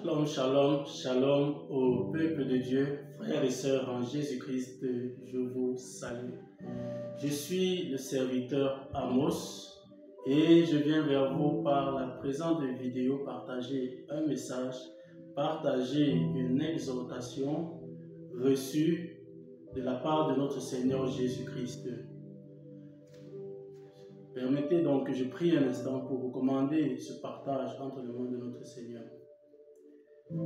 Shalom, shalom, shalom au peuple de Dieu, frères et sœurs en Jésus-Christ, je vous salue. Je suis le serviteur Amos et je viens vers vous par la présente vidéo partager un message, partager une exhortation reçue de la part de notre Seigneur Jésus-Christ. Permettez donc que je prie un instant pour recommander ce partage entre les mains de notre Seigneur.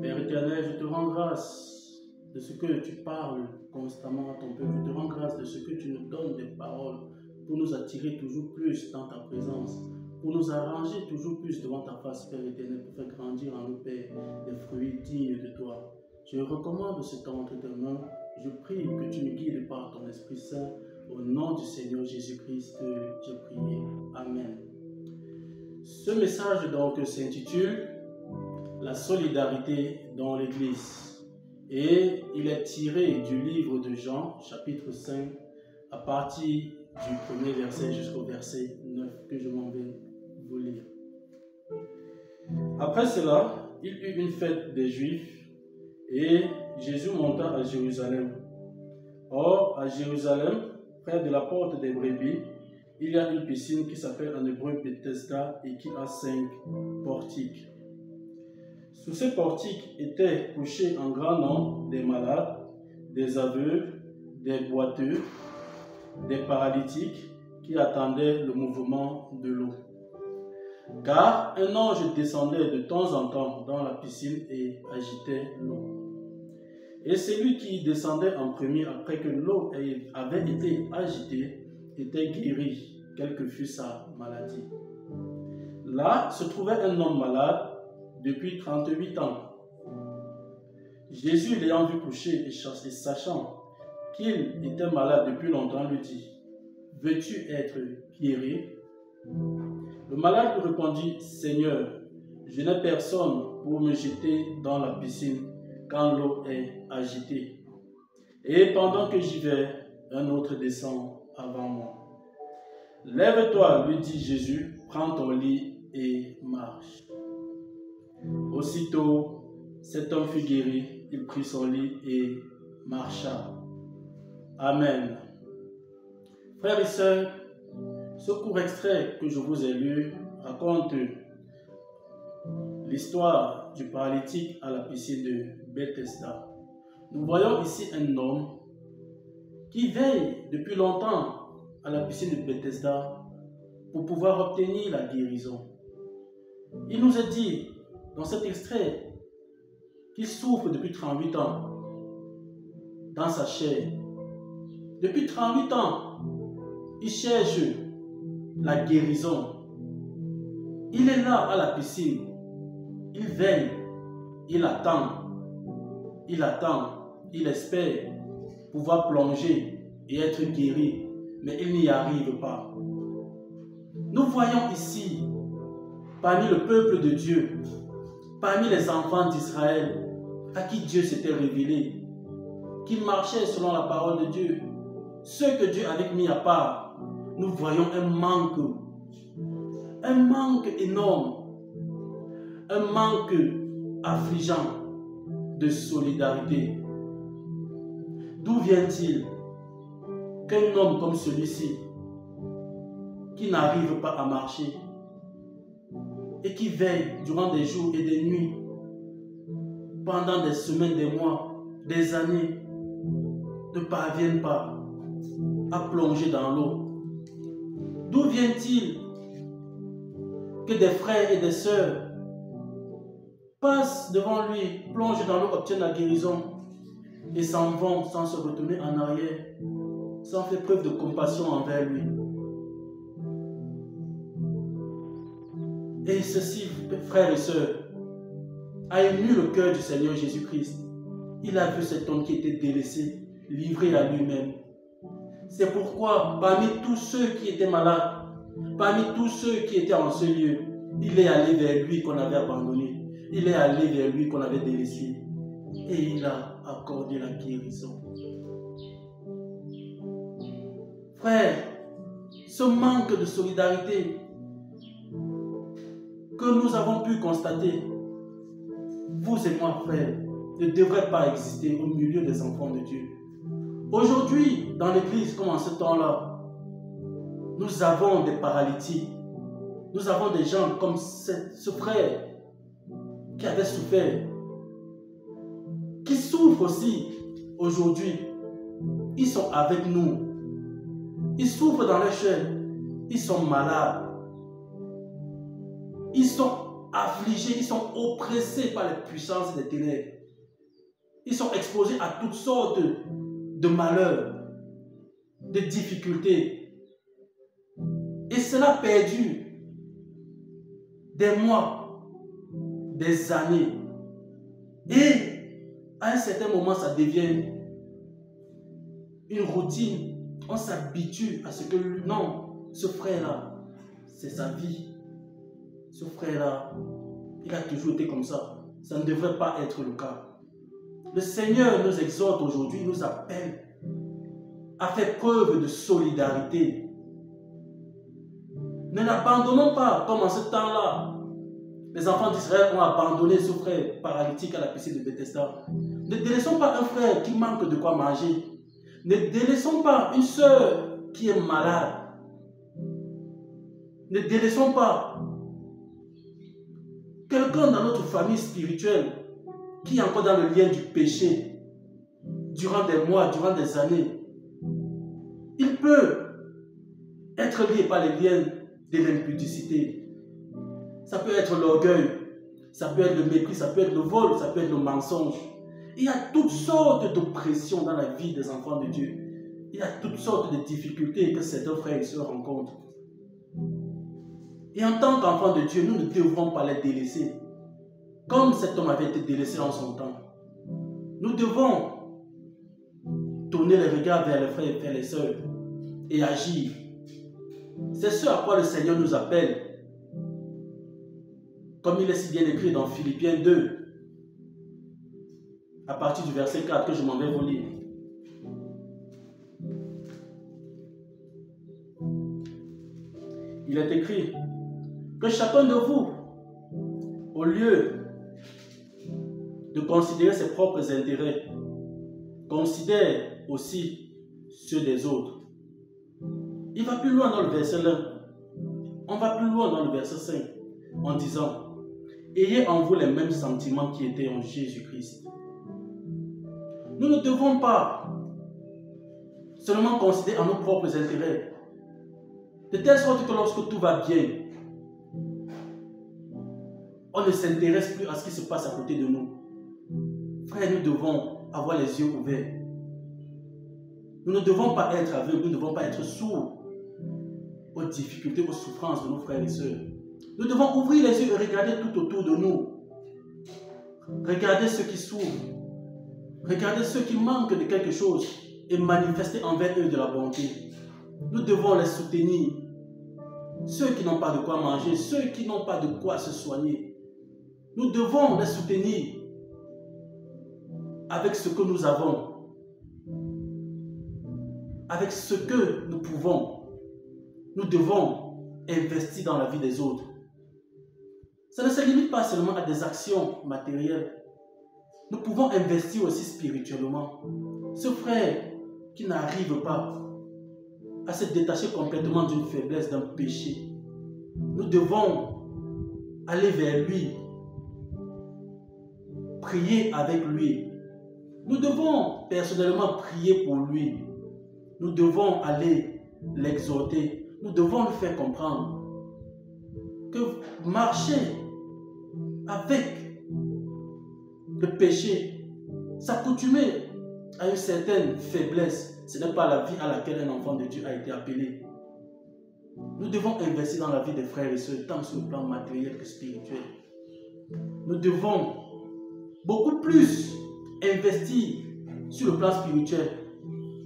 Père éternel, je te rends grâce de ce que tu parles constamment à ton peuple. Je te rends grâce de ce que tu nous donnes des paroles pour nous attirer toujours plus dans ta présence, pour nous arranger toujours plus devant ta face, Père éternel, pour faire grandir en nous, Père, des fruits dignes de toi. Je recommande ce temps entre tes mains. Je prie que tu me guides par ton Esprit Saint. Au nom du Seigneur Jésus-Christ, j'ai prié. Amen. Ce message donc s'intitule La solidarité dans l'Église et il est tiré du livre de Jean, chapitre 5, à partir du premier verset jusqu'au verset 9 que je m'en vais vous lire. Après cela, il eut une fête des Juifs et Jésus monta à Jérusalem. Or, à Jérusalem, près de la porte des brebis, il y a une piscine qui s'appelle en hébreu Bethesda et qui a 5 portiques. Sous ces portiques étaient couchés en grand nombre des malades, des aveugles, des boiteux, des paralytiques qui attendaient le mouvement de l'eau. Car un ange descendait de temps en temps dans la piscine et agitait l'eau. Et celui qui descendait en premier après que l'eau avait été agitée était guéri, quelle que fût sa maladie. Là se trouvait un homme malade depuis 38 ans. Jésus, l'ayant vu coucher et sachant qu'il était malade depuis longtemps, lui dit: veux-tu être guéri? Le malade lui répondit: Seigneur, je n'ai personne pour me jeter dans la piscine quand l'eau est agitée. Et pendant que j'y vais, un autre descend avant moi. Lève-toi, lui dit Jésus, prends ton lit et marche. Aussitôt, cet homme fut guéri, il prit son lit et marcha. Amen. Frères et sœurs, ce court extrait que je vous ai lu raconte l'histoire du paralytique à la piscine de Bethesda. Nous voyons ici un homme qui veille depuis longtemps à la piscine de Bethesda pour pouvoir obtenir la guérison. Il nous a dit dans cet extrait qu'il souffre depuis 38 ans dans sa chair. Depuis 38 ans, il cherche la guérison. Il est là à la piscine. Il veille, il attend, il espère pouvoir plonger et être guéri, mais il n'y arrive pas. Nous voyons ici, parmi le peuple de Dieu, parmi les enfants d'Israël, à qui Dieu s'était révélé, qui marchaient selon la parole de Dieu, ceux que Dieu avait mis à part, nous voyons un manque énorme, un manque affligeant de solidarité. D'où vient-il qu'un homme comme celui-ci, qui n'arrive pas à marcher et qui veille durant des jours et des nuits, pendant des semaines, des mois, des années, ne parviennent pas à plonger dans l'eau? D'où vient-il que des frères et des sœurs passent devant lui, plongent dans l'eau, obtiennent la guérison et s'en vont sans se retourner en arrière, sans faire preuve de compassion envers lui? Et ceci, frères et sœurs, a ému le cœur du Seigneur Jésus-Christ. Il a vu cet homme qui était délaissé, livré à lui-même. C'est pourquoi, parmi tous ceux qui étaient malades, parmi tous ceux qui étaient en ce lieu, il est allé vers lui qu'on avait abandonné. Il est allé vers lui qu'on avait délaissé. Et il a accordé la guérison. Frère, ce manque de solidarité que nous avons pu constater vous et moi, frères, ne devrait pas exister au milieu des enfants de Dieu. Aujourd'hui, dans l'église, comme en ce temps-là, nous avons des paralytiques. Nous avons des gens comme ce frère qui avait souffert, qui souffrent aussi aujourd'hui. Ils sont avec nous. Ils souffrent dans leur chair. Ils sont malades. Ils sont affligés. Ils sont oppressés par les puissances des ténèbres. Ils sont exposés à toutes sortes de malheurs, de difficultés. Et cela perdure des mois, des années. Et à un certain moment, ça devient une routine. On s'habitue à ce que non, ce frère-là, c'est sa vie. Ce frère-là, il a toujours été comme ça. Ça ne devrait pas être le cas. Le Seigneur nous exhorte aujourd'hui, nous appelle à faire preuve de solidarité. Ne l'abandonnons pas comme en ce temps-là. Les enfants d'Israël ont abandonné ce frère paralytique à la piscine de Bethesda. Ne délaissons pas un frère qui manque de quoi manger. Ne délaissons pas une sœur qui est malade. Ne délaissons pas quelqu'un dans notre famille spirituelle qui est encore dans le lien du péché durant des mois, durant des années. Il peut être lié par les liens de l'impudicité. Ça peut être l'orgueil, ça peut être le mépris, ça peut être le vol, ça peut être le mensonge. Il y a toutes sortes d'oppressions dans la vie des enfants de Dieu. Il y a toutes sortes de difficultés que certains frères et sœurs rencontrent. Et en tant qu'enfants de Dieu, nous ne devrons pas les délaisser. Comme cet homme avait été délaissé en son temps. Nous devons tourner les regards vers les frères et vers les sœurs et agir. C'est ce à quoi le Seigneur nous appelle. Comme il est si bien écrit dans Philippiens 2, à partir du verset 4 que je m'en vais vous lire. Il est écrit que chacun de vous, au lieu de considérer ses propres intérêts, considère aussi ceux des autres. Il va plus loin dans le verset 1. On va plus loin dans le verset 5 en disant: ayez en vous les mêmes sentiments qui étaient en Jésus-Christ. Nous ne devons pas seulement considérer à nos propres intérêts, de telle sorte que lorsque tout va bien, on ne s'intéresse plus à ce qui se passe à côté de nous. Frères, nous devons avoir les yeux ouverts. Nous ne devons pas être aveugles, nous ne devons pas être sourds aux difficultés, aux souffrances de nos frères et sœurs. Nous devons ouvrir les yeux et regarder tout autour de nous. Regarder ceux qui souffrent. Regarder ceux qui manquent de quelque chose et manifester envers eux de la bonté. Nous devons les soutenir. Ceux qui n'ont pas de quoi manger, ceux qui n'ont pas de quoi se soigner. Nous devons les soutenir avec ce que nous avons. Avec ce que nous pouvons. Nous devons investir dans la vie des autres. Ça ne se limite pas seulement à des actions matérielles. Nous pouvons investir aussi spirituellement. Ce frère qui n'arrive pas à se détacher complètement d'une faiblesse, d'un péché, nous devons aller vers lui, prier avec lui. Nous devons personnellement prier pour lui. Nous devons aller l'exhorter. Nous devons lui faire comprendre que marcher avec le péché, s'accoutumer à une certaine faiblesse, ce n'est pas la vie à laquelle un enfant de Dieu a été appelé. Nous devons investir dans la vie des frères et sœurs, tant sur le plan matériel que spirituel. Nous devons beaucoup plus investir sur le plan spirituel.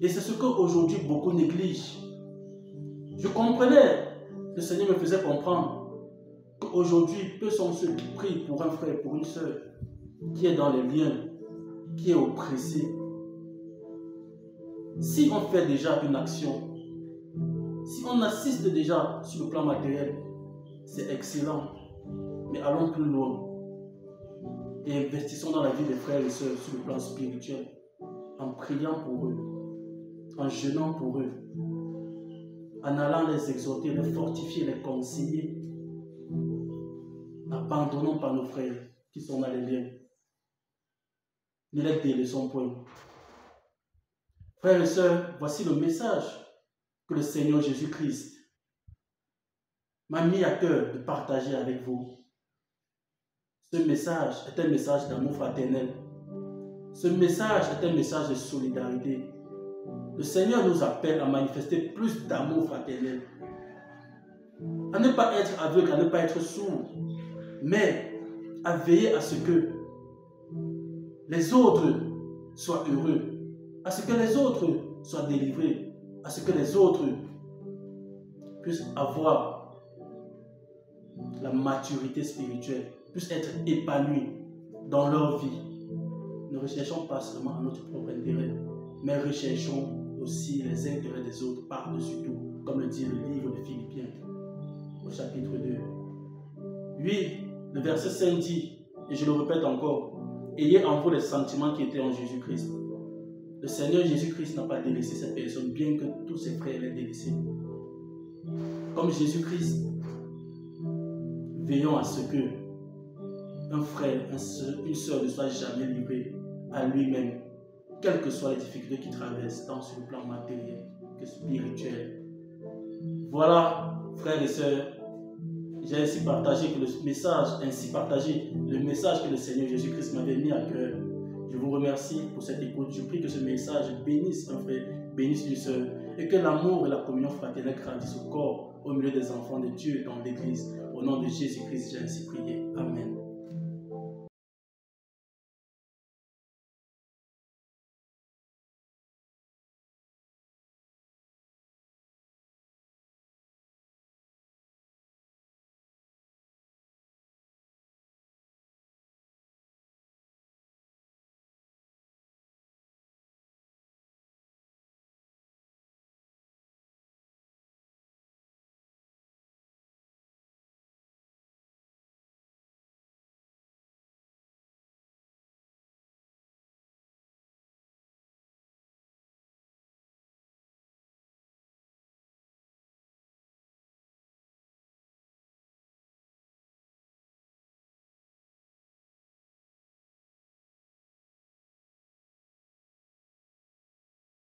Et c'est ce qu'aujourd'hui beaucoup négligent. Je comprenais, le Seigneur me faisait comprendre qu'aujourd'hui, peu sont ceux qui prient pour un frère, pour une sœur, qui est dans les liens, qui est oppressé. Si on fait déjà une action, si on assiste déjà sur le plan matériel, c'est excellent. Mais allons plus loin. et investissons dans la vie des frères et sœurs sur le plan spirituel, en priant pour eux, en jeûnant pour eux, en allant les exhorter, les fortifier, les conseiller. Abandonnons pas nos frères qui sont dans les liens. Ne les délaissons point. Frères et sœurs, voici le message que le Seigneur Jésus-Christ m'a mis à cœur de partager avec vous. Ce message est un message d'amour fraternel. Ce message est un message de solidarité. Le Seigneur nous appelle à manifester plus d'amour fraternel. À ne pas être aveugle, à ne pas être sourd, mais à veiller à ce que les autres soient heureux, à ce que les autres soient délivrés, à ce que les autres puissent avoir la maturité spirituelle, puissent être épanouis dans leur vie. Ne recherchons pas seulement notre propre intérêt, mais recherchons aussi les intérêts des autres par-dessus tout, comme le dit le livre de Philippiens au chapitre 2. Oui, le verset 5 dit, et je le répète encore, ayez en vous les sentiments qui étaient en Jésus-Christ. Le Seigneur Jésus-Christ n'a pas délaissé cette personne, bien que tous ses frères l'aient délaissé. Comme Jésus-Christ, veillons à ce que un frère, une sœur ne soit jamais livré à lui-même, quelles que soient les difficultés qu'il traverse, tant sur le plan matériel que spirituel. Voilà, frères et sœurs, j'ai ainsi partagé que le message que le Seigneur Jésus-Christ m'avait mis à cœur. Je vous remercie pour cette écoute. Je prie que ce message bénisse un frère, bénisse une sœur, et que l'amour et la communion fraternelle grandissent au corps, au milieu des enfants de Dieu dans l'Église. Au nom de Jésus-Christ, j'ai ainsi prié. Amen.